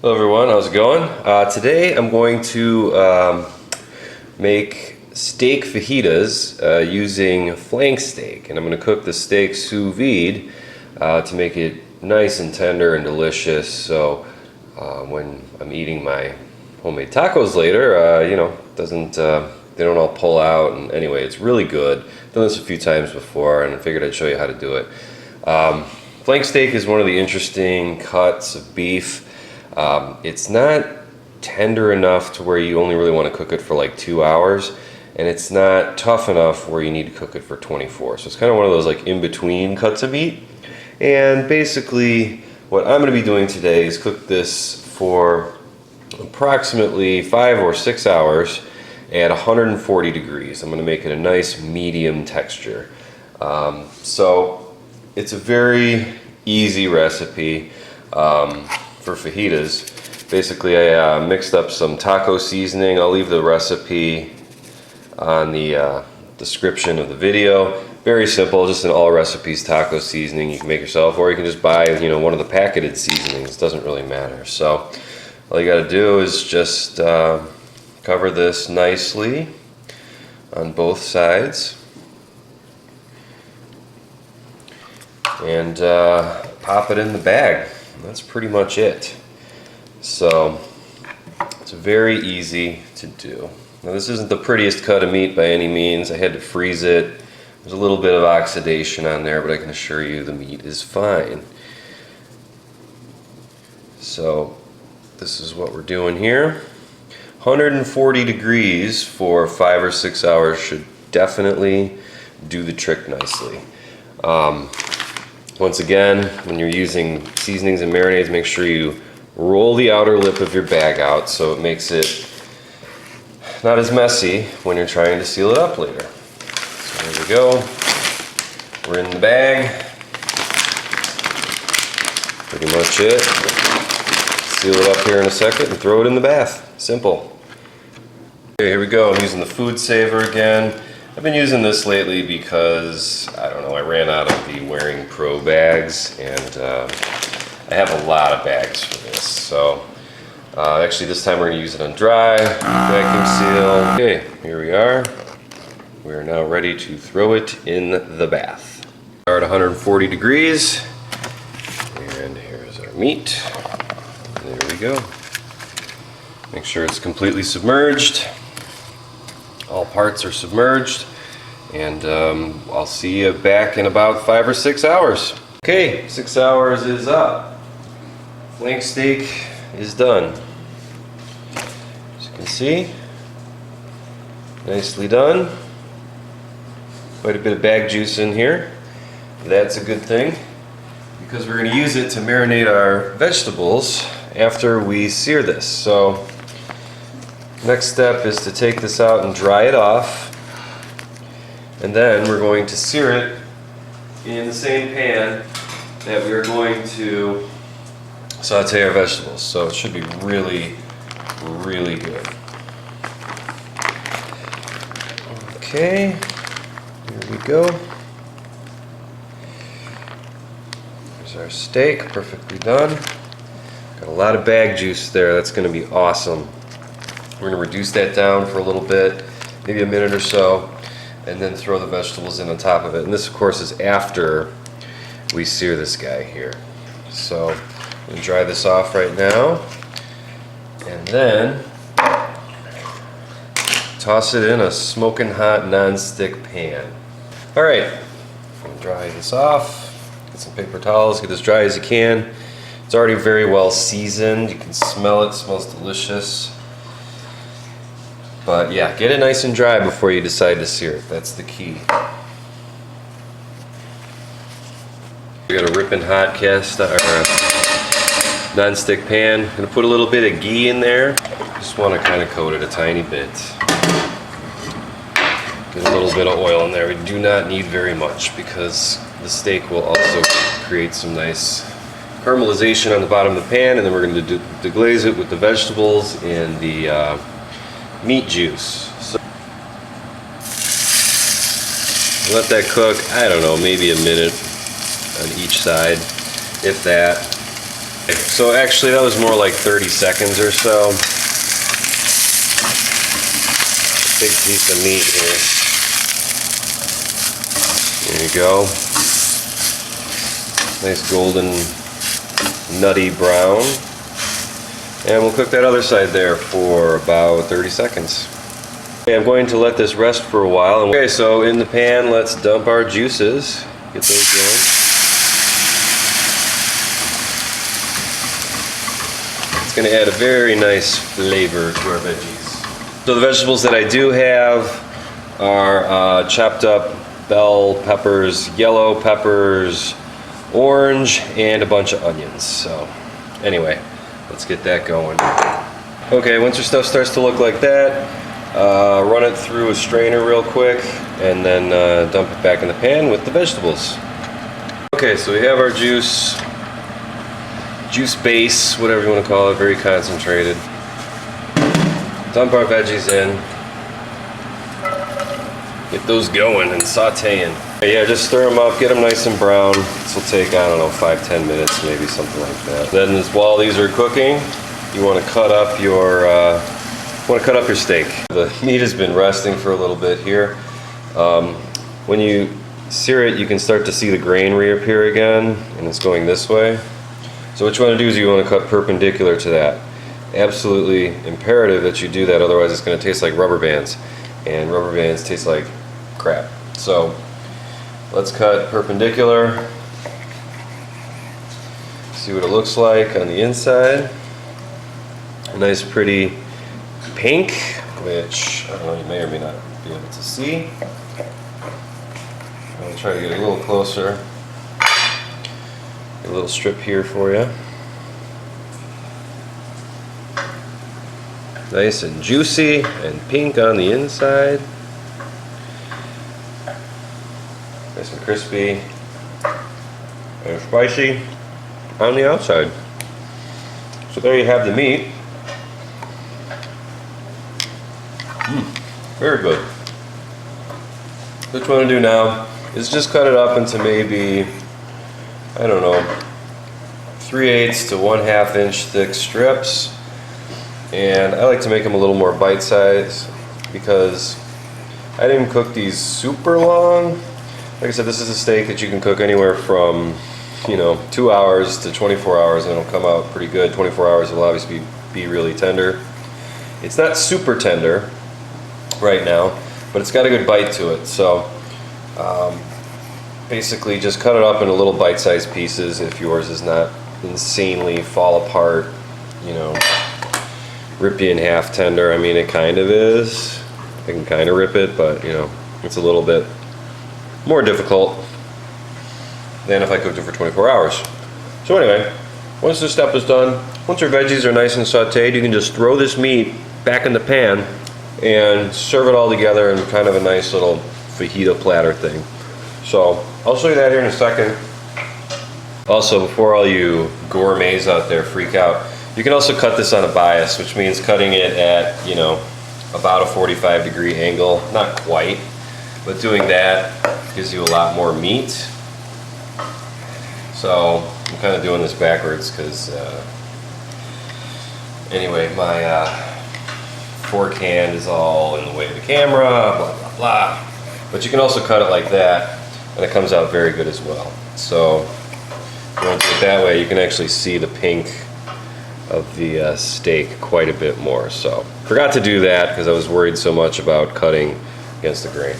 Hello everyone, how's it going? Today I'm going to make steak fajitas using flank steak, and I'm going to cook the steak sous vide to make it nice and tender and delicious. So when I'm eating my homemade tacos later, you know, they don't all pull out. And anyway, it's really good. I've done this a few times before, and I figured I'd show you how to do it. Flank steak is one of the interesting cuts of beef. It's not tender enough to where you only really want to cook it for like 2 hours, and it's not tough enough where you need to cook it for 24. So it's kind of one of those like in-between cuts of meat. And basically what I'm going to be doing today is cook this for approximately 5 or 6 hours at 140 degrees. I'm going to make it a nice medium texture. So it's a very easy recipe for fajitas. Basically, I mixed up some taco seasoning. I'll leave the recipe on the description of the video. Very simple, just an all recipes taco seasoning you can make yourself, or you can just buy, you know, one of the packeted seasonings. It doesn't really matter. So all you got to do is just cover this nicely on both sides and pop it in the bag. That's pretty much it. So it's very easy to do. Now this isn't the prettiest cut of meat by any means. I had to freeze it. There's a little bit of oxidation on there, but I can assure you the meat is fine. So this is what we're doing here. 140 degrees for 5 or 6 hours should definitely do the trick nicely. Once again, when you're using seasonings and marinades, make sure you roll the outer lip of your bag out so it makes it not as messy when you're trying to seal it up later. So there we go. We're in the bag. Pretty much it. Seal it up here in a second and throw it in the bath. Simple. Okay, here we go. I'm using the Food Saver again. I've been using this lately because, I don't know, I ran out of the Wearing Pro bags, and I have a lot of bags for this. So actually this time we're going to use it on dry, vacuum seal. Okay, here we are. We are now ready to throw it in the bath. We are at 140 degrees, and here's our meat. There we go. Make sure it's completely submerged. All parts are submerged, and I'll see you back in about 5 or 6 hours. Okay, 6 hours is up. Flank steak is done. As you can see, nicely done. Quite a bit of bag juice in here. That's a good thing, because we're going to use it to marinate our vegetables after we sear this. So next step is to take this out and dry it off, and then we're going to sear it in the same pan that we are going to saute our vegetables. So it should be really, really good. Okay, here we go. There's our steak, perfectly done. Got a lot of bag juice there. That's going to be awesome. We're going to reduce that down for a little bit, maybe a minute or so, and then throw the vegetables in on top of it. And this, of course, is after we sear this guy here. So I'm going to dry this off right now, and then toss it in a smoking hot non-stick pan. All right, I'm going to dry this off. Get some paper towels, get as dry as you can. It's already very well seasoned. You can smell it. It smells delicious. But yeah, get it nice and dry before you decide to sear it. That's the key. We got a ripping hot cast or non-stick pan. I'm gonna put a little bit of ghee in there. Just want to kind of coat it a tiny bit. Get a little bit of oil in there. We do not need very much, because the steak will also create some nice caramelization on the bottom of the pan, and then we're going to deglaze it with the vegetables and the meat juice. So let that cook, I don't know, maybe a minute on each side, if that. So actually that was more like 30 seconds or so. Big piece of meat here. There you go. Nice golden, nutty brown. And we'll cook that other side there for about 30 seconds. Okay, I'm going to let this rest for a while. Okay, so in the pan, let's dump our juices. Get those going. It's going to add a very nice flavor to our veggies. So the vegetables that I do have are chopped up bell peppers, yellow peppers, orange, and a bunch of onions. So anyway, let's get that going. Okay, once your stuff starts to look like that, run it through a strainer real quick and then dump it back in the pan with the vegetables. Okay, so we have our juice base, whatever you want to call it, very concentrated. Dump our veggies in. Get those going and sauteing. Yeah, just stir them up, get them nice and brown. This will take, I don't know, 5-10 minutes, maybe something like that. Then while these are cooking, you want to cut up your steak. The meat has been resting for a little bit here. When you sear it, you can start to see the grain reappear again, and it's going this way. So what you want to do is you want to cut perpendicular to that. Absolutely imperative that you do that, otherwise it's going to taste like rubber bands, and rubber bands taste like crap. So let's cut perpendicular. See what it looks like on the inside. A nice pretty pink, which I don't know, you may or may not be able to see. I'm going to try to get a little closer. A little strip here for you. Nice and juicy and pink on the inside. Nice and crispy and spicy on the outside. So there you have the meat. Very good. What you want to do now is just cut it up into maybe, I don't know, 3/8 to 1/2 inch thick strips. And I like to make them a little more bite-sized because I didn't cook these super long. Like I said, this is a steak that you can cook anywhere from, 2 hours to 24 hours and it'll come out pretty good. 24 hours will obviously be really tender. It's not super tender right now, but it's got a good bite to it. So basically just cut it up into little bite-sized pieces if yours is not insanely fall apart, rip you in half tender. I mean, it kind of is. I can kind of rip it, but it's a little bit more difficult than if I cooked it for 24 hours. So anyway, once this step is done, once your veggies are nice and sauteed, you can just throw this meat back in the pan and serve it all together in kind of a nice little fajita platter thing. So I'll show you that here in a second. Also, before all you gourmets out there freak out, you can also cut this on a bias, which means cutting it at, about a 45-degree angle. Not quite, but doing that gives you a lot more meat. So I'm kind of doing this backwards because, anyway, my forehand is all in the way of the camera, blah, blah, blah. But you can also cut it like that, and it comes out very good as well. So if you want to do it that way, you can actually see the pink of the steak quite a bit more. So forgot to do that because I was worried so much about cutting against the grain.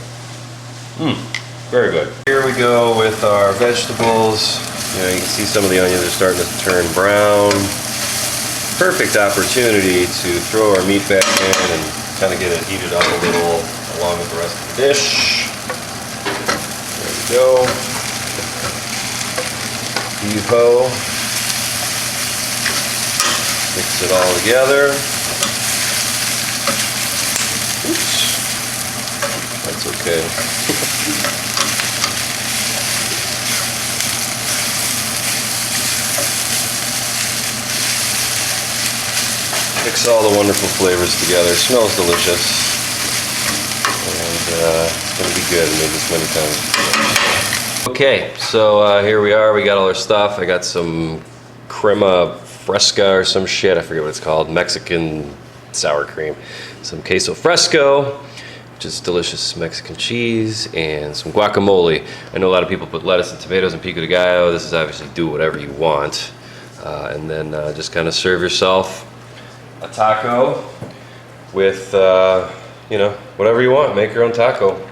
Very good. Here we go with our vegetables. You can see some of the onions are starting to turn brown. Perfect opportunity to throw our meat back in and kind of get it heated up a little along with the rest of the dish. There we go. Heave-ho. Mix it all together. Oops. That's okay. Mix all the wonderful flavors together. It smells delicious. And it's going to be good. I made this many times. Okay, so here we are. We got all our stuff. I got some crema fresca or some shit. I forget what it's called. Mexican sour cream. Some queso fresco, which is delicious Mexican cheese, and some guacamole. I know a lot of people put lettuce and tomatoes and pico de gallo. This is obviously do whatever you want. And then just kind of serve yourself a taco with, you know, whatever you want. Make your own taco.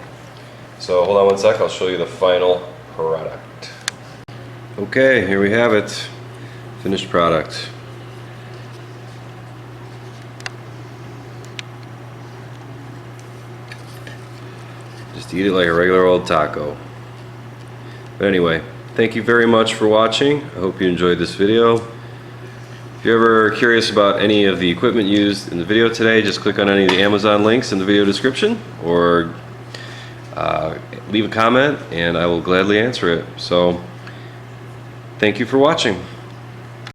So hold on one sec, I'll show you the final product. Okay, here we have it. Finished product. Just eat it like a regular old taco. But anyway, thank you very much for watching. I hope you enjoyed this video. If you're ever curious about any of the equipment used in the video today, just click on any of the Amazon links in the video description, or leave a comment and I will gladly answer it. So, thank you for watching.